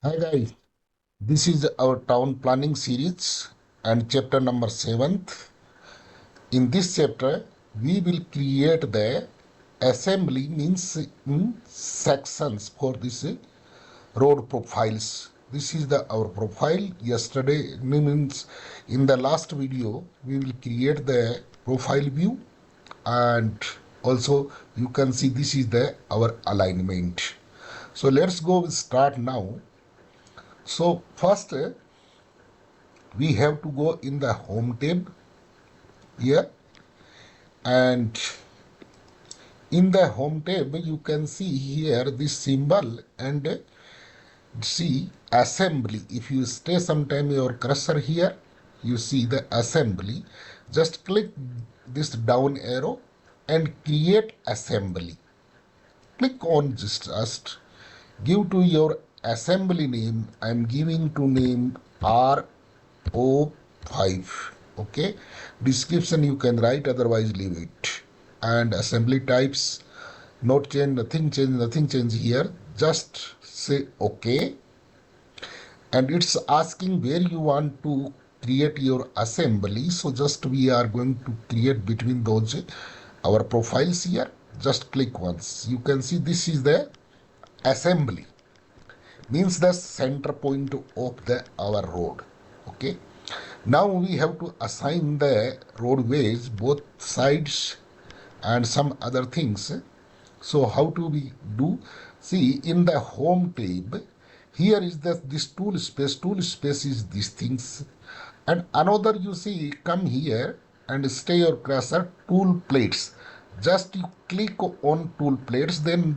Hi guys, this is our town planning series and chapter number 7th. In this chapter, we will create the assembly means in sections for this road profiles. This is our profile. Yesterday means in the last video we will create the profile view, and also you can see this is the our alignment. So let's go start now. So first we have to go in the home tab here, and in the home tab you can see here this symbol and see assembly. If you stay sometime your cursor here, you see the assembly. Just click this down arrow and create assembly. Click on just give to your assembly name. I am giving to name RO5. Okay, description you can write, otherwise leave it. And assembly types, not change, nothing change here. Just say okay, and it's asking where you want to create your assembly. So just we are going to create between those our profiles here. Just click once. You can see this is the assembly, means the center point of the our road. Okay, now we have to assign the roadways both sides and some other things. So how do we do? See, in the home tab here is this tool space is these things, and another you see come here and stay your cursor tool plates. Just you click on tool plates, then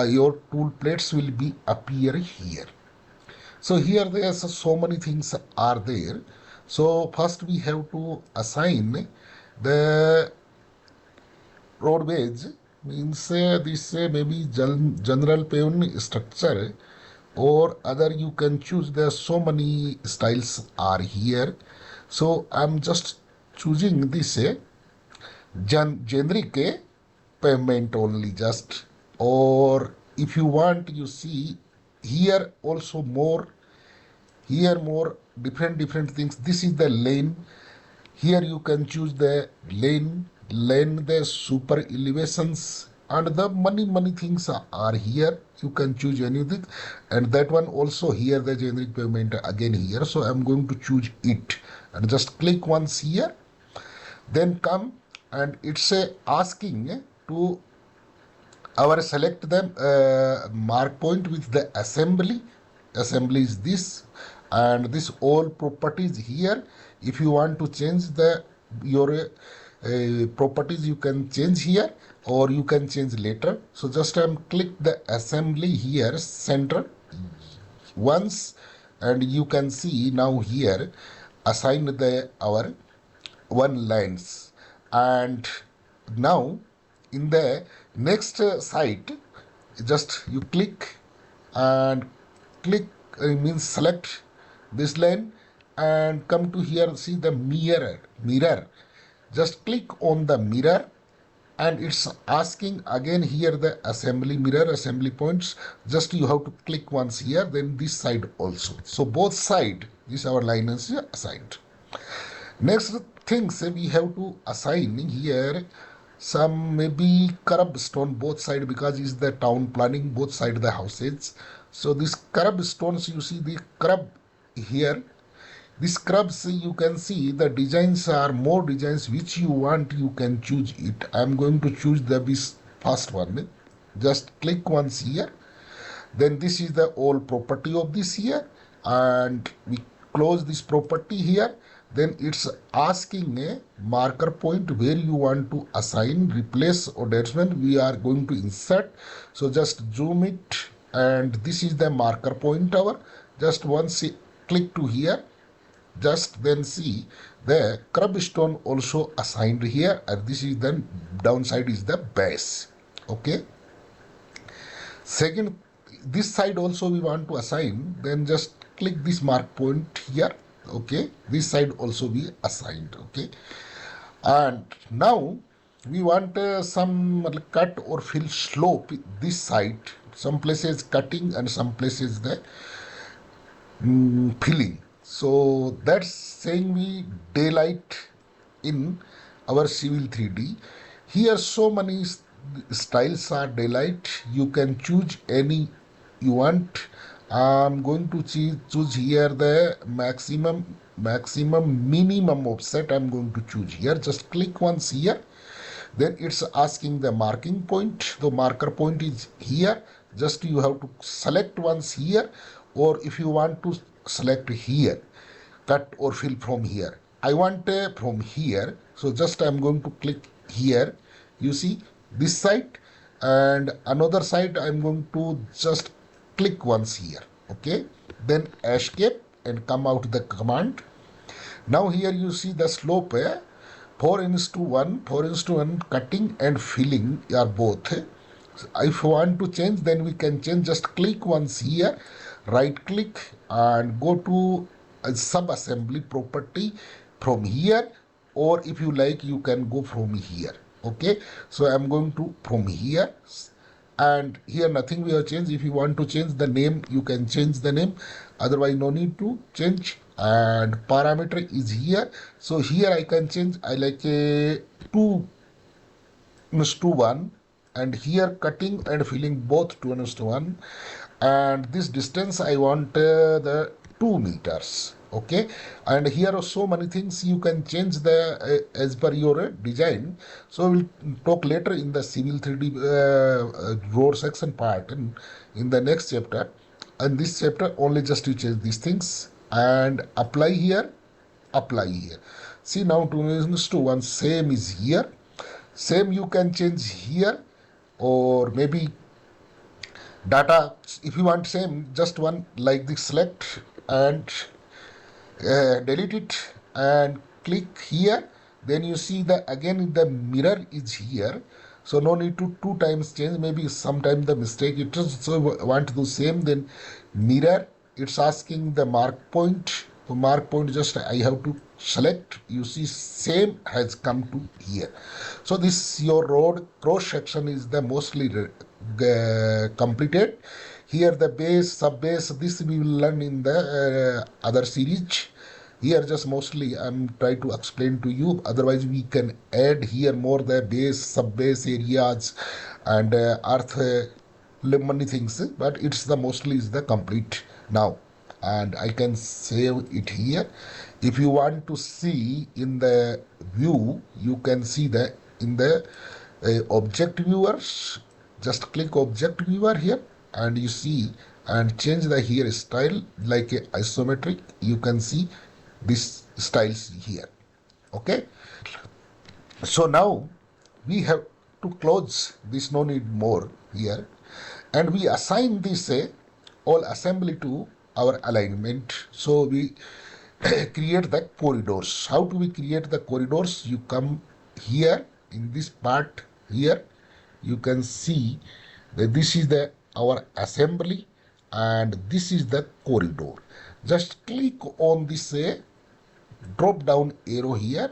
your tool plates will be appear here. So here there's so many things are there. So first we have to assign the roadways, means this maybe general pavement structure or other you can choose. There are so many styles are here. So I'm just choosing this generic pavement only, just. Or if you want, you see here also more, here more different things. This is the lane. Here you can choose the lane the super elevations, and the many things are here. You can choose anything, and that one also here the generic payment again here. So I'm going to choose it and just click once here, then come, and it's asking to our select the mark point with the assembly is this, and this all properties here. If you want to change the your properties, you can change here or you can change later. So just click the assembly here center once, and you can see now here assign the our one lines. And now in the next site, just you click and click means select this line and come to here, see the mirror. Just click on the mirror, and it's asking again here the assembly mirror assembly points. Just you have to click once here, then this side also. So both side this our line is assigned. Next things we have to assign here some maybe curb stone both side, because it's the town planning both side the houses. So these curb stones, you see the curb here. These curves you can see the designs are more designs which you want, you can choose it. I'm going to choose this first one. Just click once here, then this is the all property of this here, and we close this property here. Then it's asking a marker point where you want to assign, replace, or attachment we are going to insert. So just zoom it, and this is the marker point our. Just once click to here, just then see the curb stone also assigned here, and this is then downside is the base. Okay, second, this side also we want to assign, then just click this mark point here. Okay, this side also be assigned. Okay, and now we want some cut or fill slope this side. Some places cutting and some places the filling. So that's saying we daylight in our civil 3D. Here so many styles are daylight. You can choose any you want. I'm going to choose here the maximum minimum offset. I'm going to choose here. Just click once here. Then it's asking the marking point. The marker point is here. Just you have to select once here, or if you want to select here, cut or fill from here. I want from here, so just I'm going to click here. You see this side, and another side I'm going to just click once here. Okay, then escape and come out the command. Now here you see the slope 4:1, 4:1 cutting and filling are both. If you want to change, then we can change. Just click once here, right click and go to a sub-assembly property from here, or if you like you can go from here. Okay, so I'm going to from here, and here nothing we have changed. If you want to change the name, you can change the name, otherwise no need to change. And parameter is here, so here I can change. I like a 2:1, and here cutting and filling both 2:1, and this distance I want the 2 meters. Okay, and here are so many things you can change the as per your design. So we'll talk later in the civil 3D road section part in the next chapter. And this chapter only just you change these things and apply here, apply here. See now 2:1 same is here, same you can change here, or maybe data if you want same, just one like this, select and delete it and click here. Then you see the again the mirror is here, so no need to 2 times change. Maybe sometime the mistake it is, so want to do same. Then mirror, it's asking the mark point. So mark point just I have to select. You see same has come to here. So this your road cross section is the mostly completed. Here the base, sub base, this we will learn in the other series. Here just mostly I'm trying to explain to you. Otherwise we can add here more the base, sub base areas and earth many things. But it's the mostly is the complete now, and I can save it here. If you want to see in the view, you can see the in the object viewers. Just click object viewer here, and you see and change the here style like a isometric. You can see this styles here. Okay, so now we have to close this, no need more here, and we assign this all assembly to our alignment. So we create the corridors. How do we create the corridors? You come here in this part here, you can see that this is the our assembly and this is the corridor. Just click on this drop down arrow here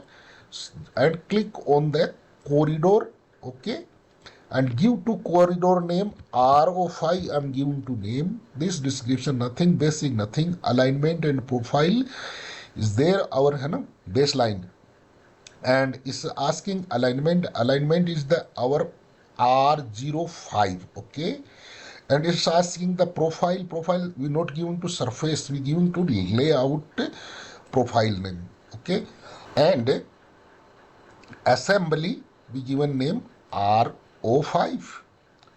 and click on the corridor. Okay, and give to corridor name RO5. I'm giving to name. This description nothing basic, nothing. Alignment and profile is there our baseline, and is asking alignment. Alignment is the our R05. Okay, and it's asking the profile. Profile we not given to surface, we given to layout profile name. Okay, and assembly we given name RO5,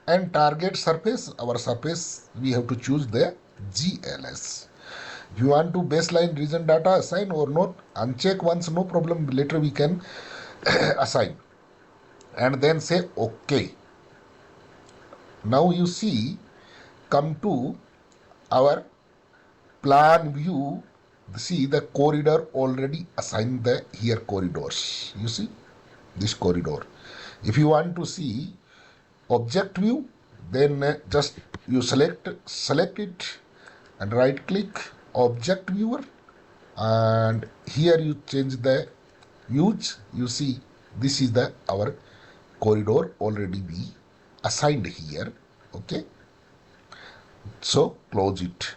and target surface, our surface we have to choose the GLS. If you want to baseline region data assign or not, uncheck once, no problem, later we can assign, and then say OK. Now you see, come to our plan view. See the corridor already assigned the here corridors. You see this corridor. If you want to see object view, then just you select it and right click object viewer, and here you change the views. You see this is the our corridor already we assigned here. Okay, so close it.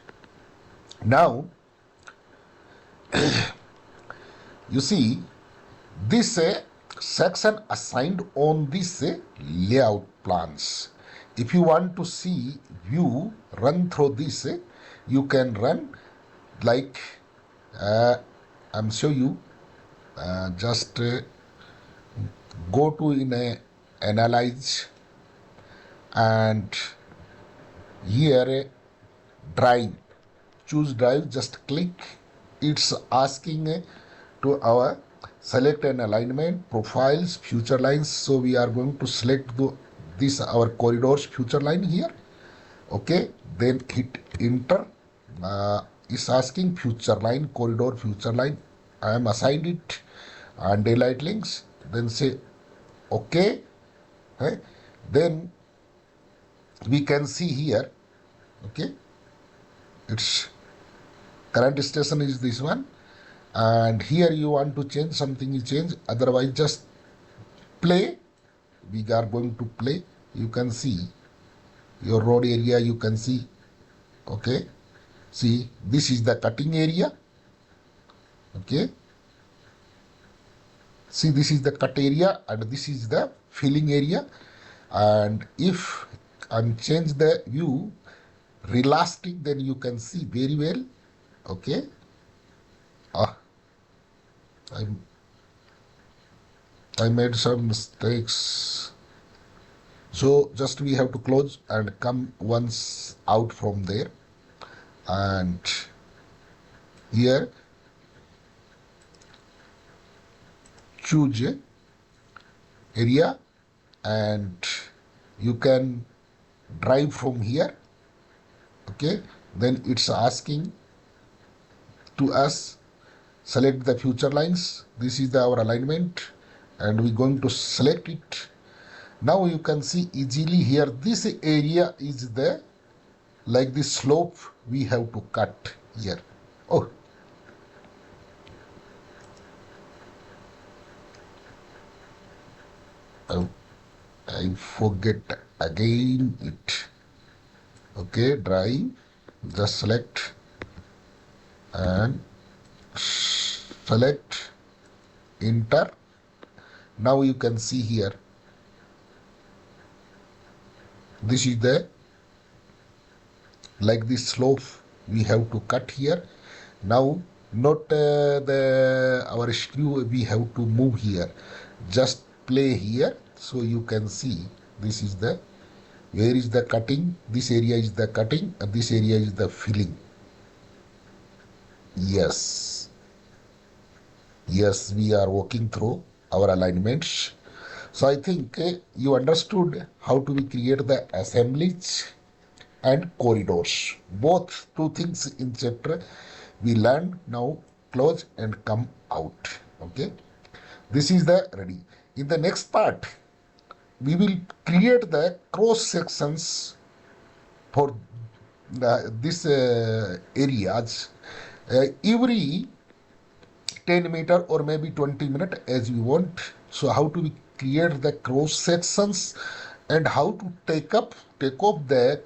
Now you see this section assigned on this layout plans. If you want to see view run through this, you can run like I'm show you. Just go to in a analyze, and here drive, choose drive, just click. It's asking to our select an alignment, profiles, future lines. So we are going to select this our corridors future line here. Okay, then hit enter. It's asking future line, corridor future line. I am assigned it and daylight links. Then say okay. Then we can see here. Okay, its current station is this one, and here you want to change something, you change, otherwise just play. We are going to play. You can see your road area, you can see. Okay, see this is the cutting area. Okay, see this is the cut area and this is the filling area. And if I'm change the view realistic, then you can see very well. Okay, I made some mistakes, so just we have to close and come once out from there, and here choose area, and you can drive from here. Okay, then it's asking to us select the future lines. This is our alignment, and we're going to select it. Now you can see easily here this area is the like this slope we have to cut here. Oh, I forget again it. Okay, drive, just select and select enter. Now you can see here this is the like this slope we have to cut here. Now not the our screw we have to move here, just play here. So you can see this is the where is the cutting, this area is the cutting and this area is the filling. Yes, we are working through our alignments. So I think you understood how to create the assemblies and corridors. Both two things in chapter we learned. Now close and come out. Okay, this is the ready. In the next part, we will create the cross sections for this areas. Every 10 meter or maybe 20 minutes as you want. So how to create the cross sections and how to take up the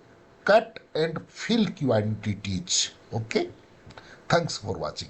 cut and fill quantities. Okay, thanks for watching.